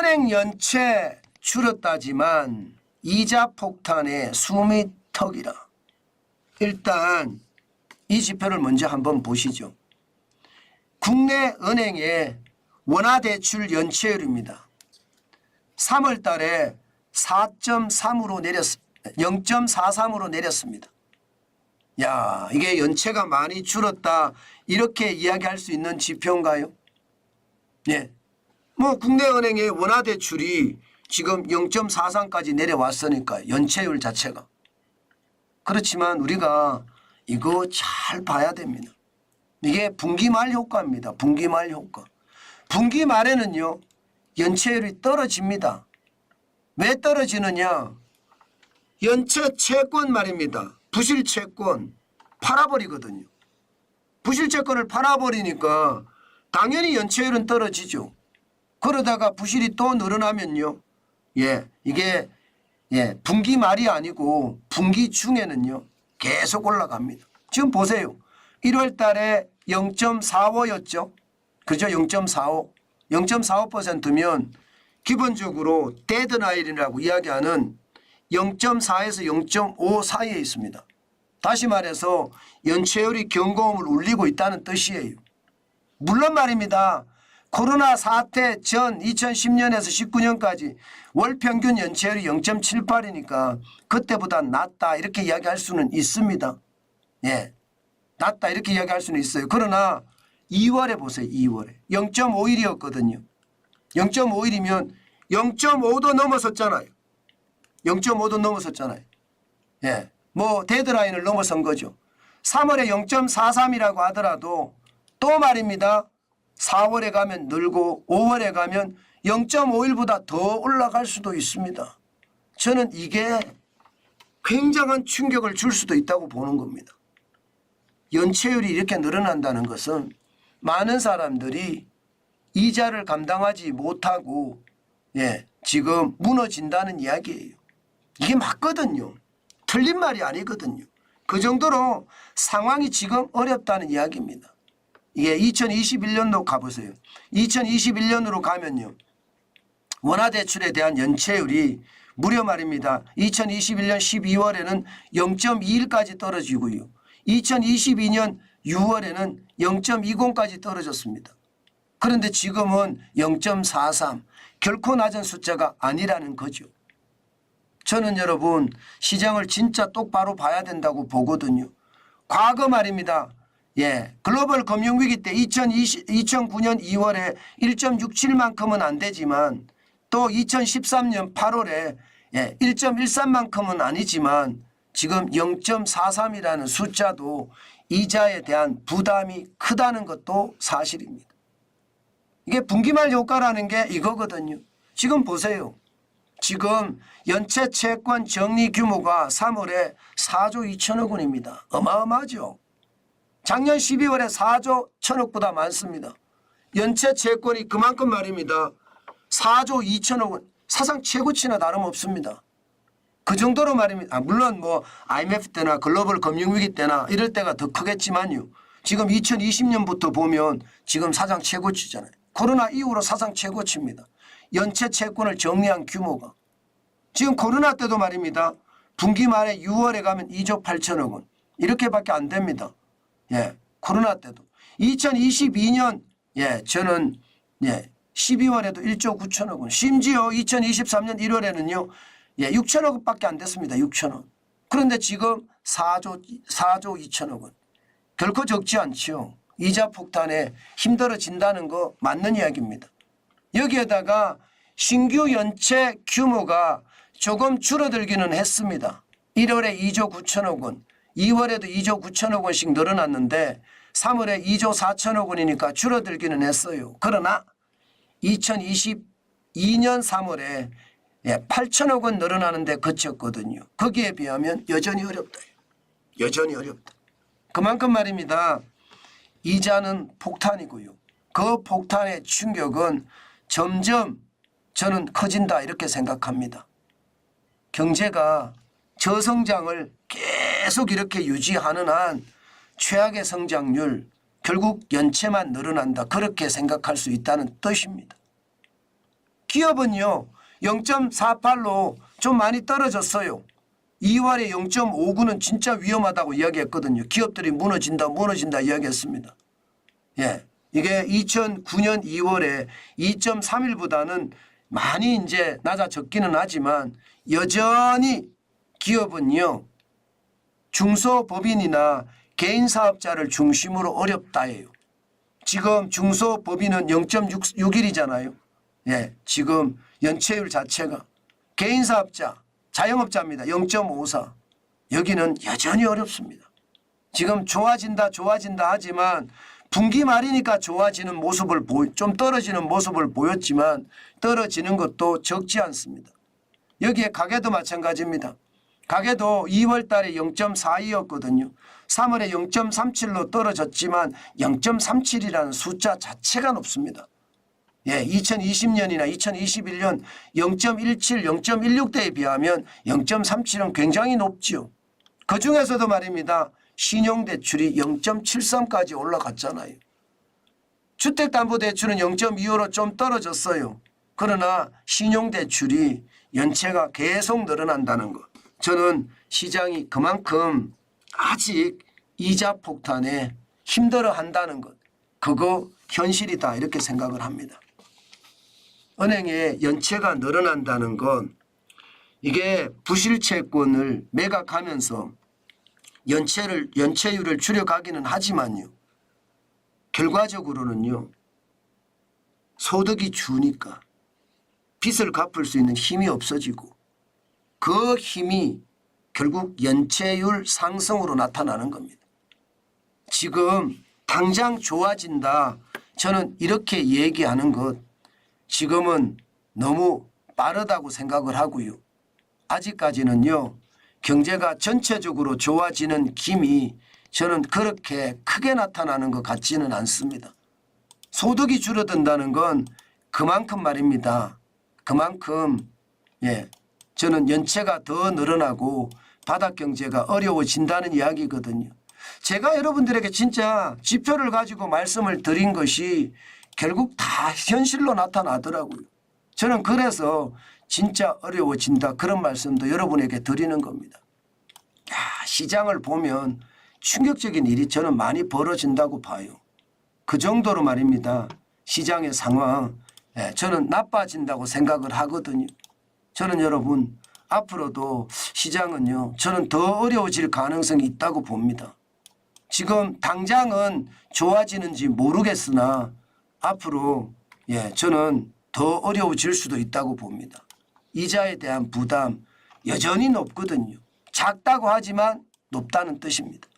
은행 연체 줄었다지만 이자 폭탄에 숨이 턱이라. 일단 이 지표를 먼저 한번 보시죠. 국내 은행의 원화대출 연체율입니다. 3월 달에 4.3으로 0.43으로 내렸습니다. 야, 이게 연체가 많이 줄었다 이렇게 이야기할 수 있는 지표인가요? 예. 뭐 국내 은행의 원화대출이 지금 0.43까지 내려왔으니까 연체율 자체가. 그렇지만 우리가 이거 잘 봐야 됩니다. 이게 분기말 효과입니다. 분기말 효과. 분기 말에는요 연체율이 떨어집니다. 왜 떨어지느냐? 연체 채권 말입니다. 부실 채권 팔아버리거든요. 부실 채권을 팔아버리니까 당연히 연체율은 떨어지죠. 그러다가 부실이 또 늘어나면요. 이게 분기 말이 아니고 분기 중에는요. 계속 올라갑니다. 지금 보세요. 1월 달에 0.45였죠. 그죠? 0.45. 0.45%면 기본적으로 데드라인이라고 이야기하는 0.4에서 0.5 사이에 있습니다. 다시 말해서 연체율이 경고음을 울리고 있다는 뜻이에요. 물론 말입니다. 코로나 사태 전 2010년에서 19년까지 월 평균 연체율이 0.78이니까 그때보다 낮다 이렇게 이야기할 수는 있습니다. 낮다 이렇게 이야기할 수는 있어요. 그러나 2월에 보세요. 2월에 0.51이었거든요. 0.51이면 0.5도 넘어섰잖아요. 0.5도 넘어섰잖아요. 뭐 데드라인을 넘어선 거죠. 3월에 0.43이라고 하더라도 또 말입니다. 4월에 가면 늘고 5월에 가면 0.51보다 더 올라갈 수도 있습니다. 저는 이게 굉장한 충격을 줄 수도 있다고 보는 겁니다. 연체율이 이렇게 늘어난다는 것은 많은 사람들이 이자를 감당하지 못하고 지금 무너진다는 이야기예요. 이게 맞거든요. 틀린 말이 아니거든요. 그 정도로 상황이 지금 어렵다는 이야기입니다. 이게 2021년도 가보세요. 2021년으로 가면요. 원화대출에 대한 연체율이 무려 말입니다. 2021년 12월에는 0.21까지 떨어지고요. 2022년 6월에는 0.20까지 떨어졌습니다. 그런데 지금은 0.43 결코 낮은 숫자가 아니라는 거죠. 저는 여러분 시장을 진짜 똑바로 봐야 된다고 보거든요. 과거 말입니다. 글로벌 금융위기 때 2009년 2월에 1.67만큼은 안 되지만 또 2013년 8월에 1.13만큼은 아니지만 지금 0.43이라는 숫자도 이자에 대한 부담이 크다는 것도 사실입니다. 이게 분기말 효과라는 게 이거거든요. 지금 보세요. 지금 연체 채권 정리 규모가 3월에 4조 2천억 원입니다. 어마어마하죠. 작년 12월에 4조 1천억보다 많습니다. 연체 채권이 그만큼 말입니다. 4조 2천억 원 사상 최고치나 다름없습니다. 그 정도로 말입니다. 물론 뭐 IMF 때나 글로벌 금융위기 때나 이럴 때가 더 크겠지만요. 지금 2020년부터 보면 지금 사상 최고치잖아요. 코로나 이후로 사상 최고치입니다. 연체 채권을 정리한 규모가. 지금 코로나 때도 말입니다. 분기 말에 6월에 가면 2조 8천억 원 이렇게밖에 안 됩니다. 코로나 때도. 2022년 저는 12월에도 1조 9천억 원 심지어 2023년 1월에는요 6천억 원밖에 안 됐습니다. 6천억 원. 그런데 지금 4조 2천억 원. 결코 적지 않죠. 이자 폭탄에 힘들어진다는 거 맞는 이야기입니다. 여기에다가 신규 연체 규모가 조금 줄어들기는 했습니다. 1월에 2조 9천억 원, 2월에도 2조 9천억 원씩 늘어났는데 3월에 2조 4천억 원이니까 줄어들기는 했어요. 그러나 2022년 3월에 8천억 원 늘어나는데 그쳤거든요. 거기에 비하면 여전히 어렵다. 여전히 어렵다. 그만큼 말입니다. 이자는 폭탄이고요. 그 폭탄의 충격은 점점 저는 커진다 이렇게 생각합니다. 경제가 저성장을 계속 이렇게 유지하는 한 최악의 성장률 결국 연체만 늘어난다 그렇게 생각할 수 있다는 뜻입니다. 기업은요 0.48로 좀 많이 떨어졌어요. 2월에 0.59는 진짜 위험하다고 이야기했거든요. 기업들이 무너진다 이야기했습니다. 예, 이게 2009년 2월에 2.31보다는 많이 이제 낮아졌기는 하지만 여전히 기업은요 중소법인이나 개인사업자를 중심으로 어렵다예요. 지금 중소법인은 0.61이잖아요. 예, 지금 연체율 자체가 개인사업자, 자영업자입니다. 0.54. 여기는 여전히 어렵습니다. 지금 좋아진다 하지만 분기 말이니까 좋아지는 모습을 좀 떨어지는 모습을 보였지만 떨어지는 것도 적지 않습니다. 여기에 가게도 마찬가지입니다. 가게도 2월 달에 0.42였거든요. 3월에 0.37로 떨어졌지만 0.37이라는 숫자 자체가 높습니다. 예, 2020년이나 2021년 0.17, 0.16대에 비하면 0.37은 굉장히 높죠. 그중에서도 말입니다. 신용대출이 0.73까지 올라갔잖아요. 주택담보대출은 0.25로 좀 떨어졌어요. 그러나 신용대출이 연체가 계속 늘어난다는 것. 저는 시장이 그만큼 아직 이자 폭탄에 힘들어한다는 것. 그거 현실이다 이렇게 생각을 합니다. 은행의 연체가 늘어난다는 건 이게 부실채권을 매각하면서 연체율을 줄여가기는 하지만요. 결과적으로는요. 소득이 주니까 빚을 갚을 수 있는 힘이 없어지고 그 힘이 결국 연체율 상승으로 나타나는 겁니다. 지금 당장 좋아진다. 저는 이렇게 얘기하는 것 지금은 너무 빠르다고 생각을 하고요. 아직까지는요. 경제가 전체적으로 좋아지는 힘이 저는 그렇게 크게 나타나는 것 같지는 않습니다. 소득이 줄어든다는 건 그만큼 말입니다. 그만큼 저는 연체가 더 늘어나고 바닥 경제가 어려워진다는 이야기거든요. 제가 여러분들에게 진짜 지표를 가지고 말씀을 드린 것이 결국 다 현실로 나타나더라고요. 저는 그래서 진짜 어려워진다 그런 말씀도 여러분에게 드리는 겁니다. 시장을 보면 충격적인 일이 저는 많이 벌어진다고 봐요. 그 정도로 말입니다. 시장의 상황 저는 나빠진다고 생각을 하거든요. 저는 여러분 앞으로도 시장은요. 저는 더 어려워질 가능성이 있다고 봅니다. 지금 당장은 좋아지는지 모르겠으나 앞으로 저는 더 어려워질 수도 있다고 봅니다. 이자에 대한 부담 여전히 높거든요. 작다고 하지만 높다는 뜻입니다.